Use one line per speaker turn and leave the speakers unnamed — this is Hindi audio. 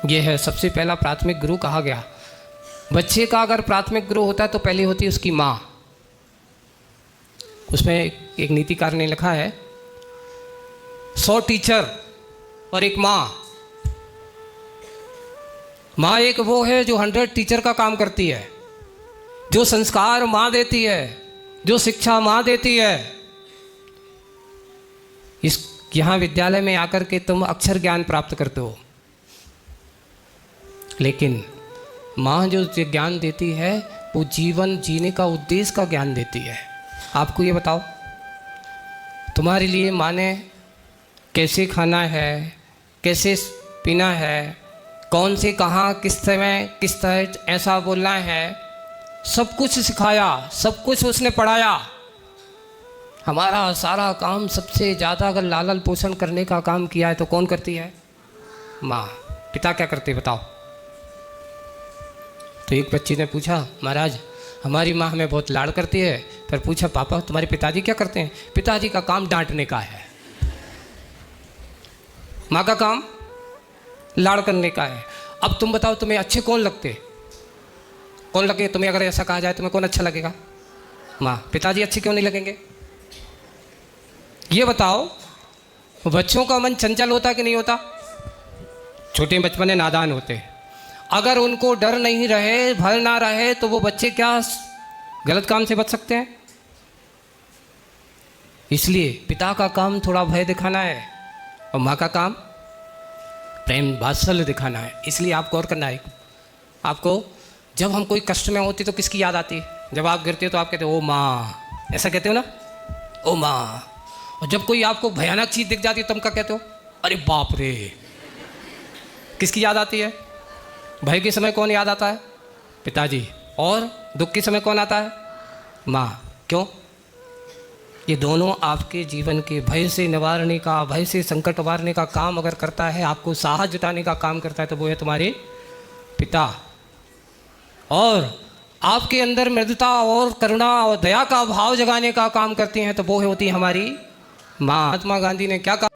ये है सबसे पहला प्राथमिक गुरु कहा गया। बच्चे का अगर प्राथमिक गुरु होता है तो पहली होती है उसकी माँ। उसमें एक नीतिकार ने लिखा है 100 टीचर और एक माँ। माँ एक वो है जो 100 टीचर का काम करती है, जो संस्कार माँ देती है, जो शिक्षा माँ देती है। इस यहाँ विद्यालय में आकर के तुम अक्षर ज्ञान प्राप्त करते हो, लेकिन माँ जो ज्ञान देती है वो जीवन जीने का उद्देश्य का ज्ञान देती है। आपको ये बताओ, तुम्हारे लिए माँ ने कैसे खाना है, कैसे पीना है, कौन से कहाँ किस समय किस तरह ऐसा बोलना है, सब कुछ सिखाया, सब कुछ उसने पढ़ाया। हमारा सारा काम सबसे ज़्यादा अगर लालन पोषण करने का काम किया है तो कौन करती है? माँ। पिता क्या करते बताओ? तो एक बच्ची ने पूछा, महाराज हमारी माँ हमें बहुत लाड़ करती है। फिर पूछा, पापा तुम्हारे पिताजी क्या करते हैं? पिताजी का काम डांटने का है, माँ का काम लाड़ करने का है। अब तुम बताओ तुम्हें अच्छे कौन लगते? कौन लगे तुम्हें? अगर ऐसा कहा जाए तुम्हें कौन अच्छा लगेगा? माँ। पिताजी अच्छे क्यों नहीं लगेंगे? ये बताओ। बच्चों का मन चंचल होता कि नहीं होता? छोटे बचपन में नादान होते। अगर उनको डर नहीं रहे, भय ना रहे, तो वो बच्चे क्या गलत काम से बच सकते हैं? इसलिए पिता का काम थोड़ा भय दिखाना है और माँ का काम प्रेम वात्सल्य दिखाना है। इसलिए आपको और करना है। आपको जब हम कोई कष्ट में होती तो किसकी याद आती है? जब आप गिरते हो तो आप कहते हो ओ माँ, ऐसा कहते हो ना, ओ माँ। और जब कोई आपको भयानक चीज़ दिख जाती है तुम क्या कहते हो? अरे बाप रे। किसकी याद आती है? भय के समय कौन याद आता है? पिताजी। और दुख के समय कौन आता है? माँ। क्यों? ये दोनों आपके जीवन के भय से निवारने का, भय से संकट उबारने का काम अगर करता है, आपको साहस जुटाने का काम करता है, तो वो है तुम्हारे पिता। और आपके अंदर मृदुता और करुणा और दया का भाव जगाने का काम करती हैं, तो वो होती है हमारी माँ। महात्मा गांधी ने क्या कहा?